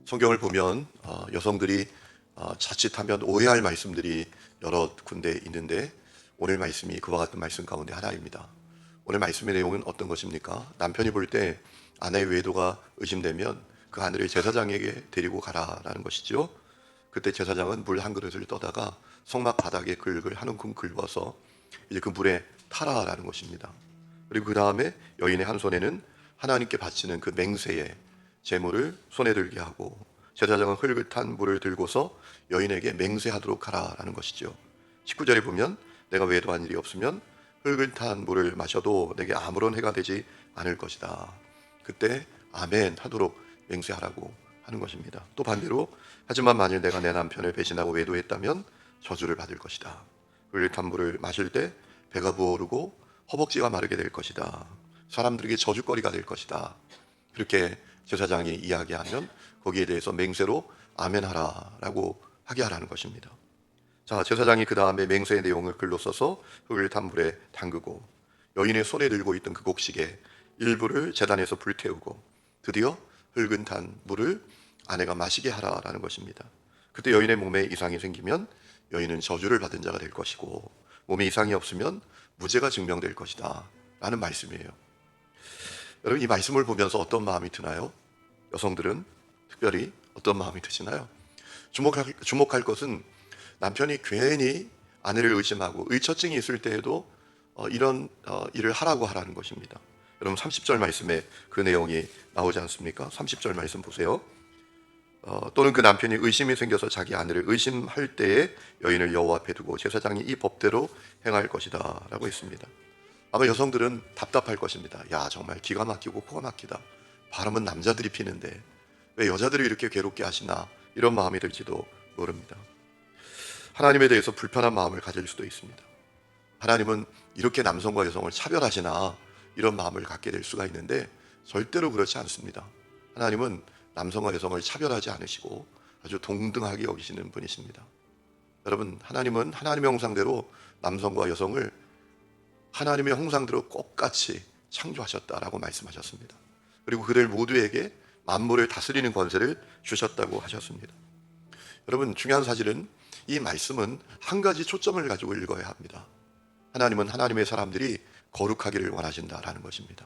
성경을 보면 여성들이 자칫하면 오해할 말씀들이 여러 군데 있는데 오늘 말씀이 그와 같은 말씀 가운데 하나입니다. 오늘 말씀의 내용은 어떤 것입니까? 남편이 볼 때 아내의 외도가 의심되면 그 아내를 제사장에게 데리고 가라라는 것이죠. 그때 제사장은 물 한 그릇을 떠다가 성막 바닥에 긁을 한 움큼 긁어서 이제 그 물에 타라라는 것입니다. 그리고 그 다음에 여인의 한 손에는 하나님께 바치는 그 맹세의 제물을 손에 들게 하고 제사장은 흘끗한 물을 들고서 여인에게 맹세하도록 하라라는 것이죠. 19절에 보면 내가 외도한 일이 없으면 흘끗한 물을 마셔도 내게 아무런 해가 되지 않을 것이다. 그때 아멘 하도록 맹세하라고 하는 것입니다. 또 반대로 하지만 만일 내가 내 남편을 배신하고 외도했다면 저주를 받을 것이다. 흘끗한 물을 마실 때 배가 부어오르고 허벅지가 마르게 될 것이다. 사람들에게 저주거리가 될 것이다. 그렇게 제사장이 이야기하면 거기에 대해서 맹세로 아멘하라라고 하게 하라는 것입니다. 자, 제사장이 그 다음에 맹세의 내용을 글로 써서 흘끗한 물에 담그고 여인의 손에 들고 있던 그 곡식의 일부를 제단에서 불태우고 드디어 흘끗한 물을 아내가 마시게 하라라는 것입니다. 그때 여인의 몸에 이상이 생기면 여인은 저주를 받은 자가 될 것이고 몸에 이상이 없으면 무죄가 증명될 것이다 라는 말씀이에요. 여러분, 이 말씀을 보면서 어떤 마음이 드나요? 여성들은 특별히 어떤 마음이 드시나요? 주목할 것은 남편이 괜히 아내를 의심하고 의처증이 있을 때에도 이런 일을 하라는 것입니다. 여러분 30절 말씀에 그 내용이 나오지 않습니까? 30절 말씀 보세요. 또는 그 남편이 의심이 생겨서 자기 아내를 의심할 때에 여인을 여호와 앞에 두고 제사장이 이 법대로 행할 것이다 라고 했습니다. 아마 여성들은 답답할 것입니다. 야, 정말 기가 막히고 코가 막히다. 바람은 남자들이 피는데 왜 여자들이 이렇게 괴롭게 하시나, 이런 마음이 들지도 모릅니다. 하나님에 대해서 불편한 마음을 가질 수도 있습니다. 하나님은 이렇게 남성과 여성을 차별하시나, 이런 마음을 갖게 될 수가 있는데 절대로 그렇지 않습니다. 하나님은 남성과 여성을 차별하지 않으시고 아주 동등하게 여기시는 분이십니다. 여러분, 하나님은 하나님의 형상대로 남성과 여성을 하나님의 형상대로 똑같이 창조하셨다라고 말씀하셨습니다. 그리고 그들 모두에게 만물을 다스리는 권세를 주셨다고 하셨습니다. 여러분, 중요한 사실은 이 말씀은 한 가지 초점을 가지고 읽어야 합니다. 하나님은 하나님의 사람들이 거룩하기를 원하신다라는 것입니다.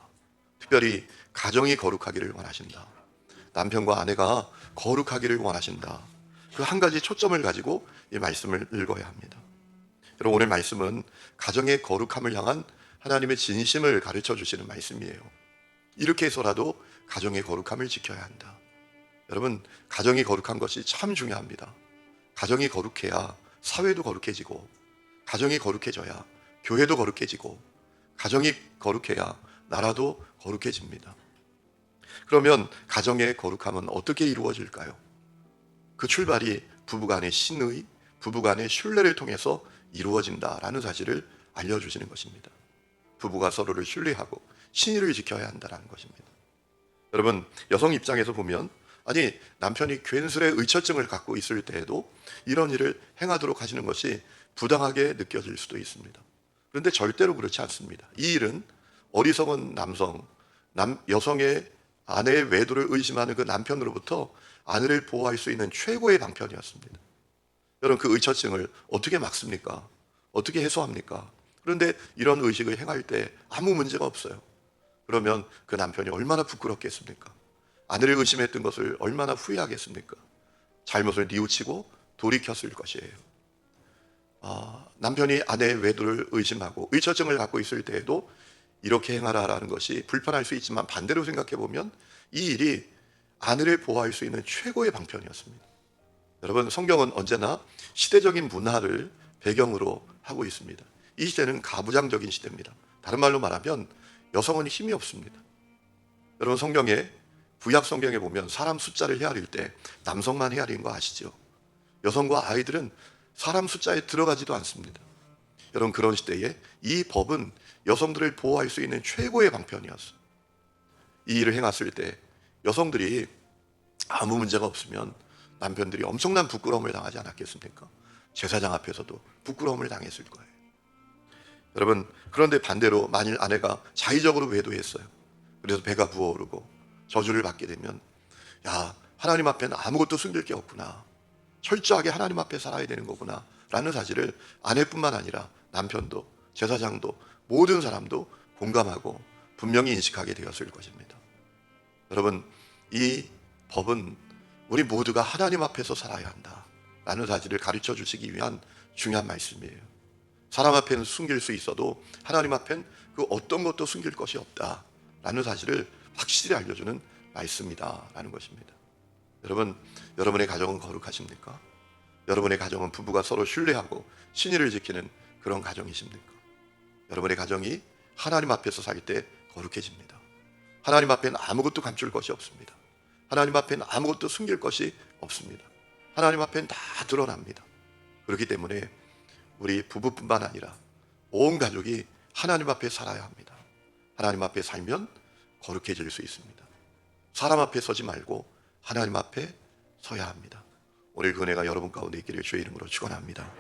특별히 가정이 거룩하기를 원하신다. 남편과 아내가 거룩하기를 원하신다. 그 한 가지 초점을 가지고 이 말씀을 읽어야 합니다. 여러분, 오늘 말씀은 가정의 거룩함을 향한 하나님의 진심을 가르쳐 주시는 말씀이에요. 이렇게 해서라도 가정의 거룩함을 지켜야 한다. 여러분, 가정이 거룩한 것이 참 중요합니다. 가정이 거룩해야 사회도 거룩해지고, 가정이 거룩해져야 교회도 거룩해지고, 가정이 거룩해야 나라도 거룩해집니다. 그러면 가정의 거룩함은 어떻게 이루어질까요? 그 출발이 부부간의 신의, 부부간의 신뢰를 통해서 이루어진다라는 사실을 알려주시는 것입니다. 부부가 서로를 신뢰하고 신의를 지켜야 한다는 것입니다. 여러분, 여성 입장에서 보면 아니, 남편이 괜스레 의처증을 갖고 있을 때에도 이런 일을 행하도록 하시는 것이 부당하게 느껴질 수도 있습니다. 그런데 절대로 그렇지 않습니다. 이 일은 어리석은 여성의 아내의 외도를 의심하는 그 남편으로부터 아내를 보호할 수 있는 최고의 방편이었습니다. 여러분, 그 의처증을 어떻게 막습니까? 어떻게 해소합니까? 그런데 이런 의식을 행할 때 아무 문제가 없어요. 그러면 그 남편이 얼마나 부끄럽겠습니까? 아내를 의심했던 것을 얼마나 후회하겠습니까? 잘못을 뉘우치고 돌이켰을 것이에요. 남편이 아내의 외도를 의심하고 의처증을 갖고 있을 때에도 이렇게 행하라라는 것이 불편할 수 있지만 반대로 생각해 보면 이 일이 아내를 보호할 수 있는 최고의 방편이었습니다. 여러분, 성경은 언제나 시대적인 문화를 배경으로 하고 있습니다. 이 시대는 가부장적인 시대입니다. 다른 말로 말하면 여성은 힘이 없습니다. 여러분, 구약 성경에 보면 사람 숫자를 헤아릴 때 남성만 헤아리는 거 아시죠? 여성과 아이들은 사람 숫자에 들어가지도 않습니다. 여러분, 그런 시대에 이 법은 여성들을 보호할 수 있는 최고의 방편이었어요. 이 일을 행했을 때 여성들이 아무 문제가 없으면 남편들이 엄청난 부끄러움을 당하지 않았겠습니까? 제사장 앞에서도 부끄러움을 당했을 거예요. 여러분, 그런데 반대로 만일 아내가 자의적으로 외도했어요. 그래서 배가 부어오르고 저주를 받게 되면, 야, 하나님 앞에는 아무것도 숨길 게 없구나. 철저하게 하나님 앞에 살아야 되는 거구나 라는 사실을 아내뿐만 아니라 남편도 제사장도 모든 사람도 공감하고 분명히 인식하게 되었을 것입니다. 여러분, 이 법은 우리 모두가 하나님 앞에서 살아야 한다 라는 사실을 가르쳐 주시기 위한 중요한 말씀이에요. 사람 앞에는 숨길 수 있어도 하나님 앞엔 그 어떤 것도 숨길 것이 없다 라는 사실을 확실히 알려주는 말씀이다 라는 것입니다. 여러분, 여러분의 가정은 거룩하십니까? 여러분의 가정은 부부가 서로 신뢰하고 신의를 지키는 그런 가정이십니까? 여러분의 가정이 하나님 앞에서 살 때 거룩해집니다. 하나님 앞에는 아무것도 감출 것이 없습니다. 하나님 앞에는 아무것도 숨길 것이 없습니다. 하나님 앞에는 다 드러납니다. 그렇기 때문에 우리 부부뿐만 아니라 온 가족이 하나님 앞에 살아야 합니다. 하나님 앞에 살면 거룩해질 수 있습니다. 사람 앞에 서지 말고 하나님 앞에 서야 합니다. 오늘 그 은혜가 여러분 가운데 있기를 주의 이름으로 축원합니다.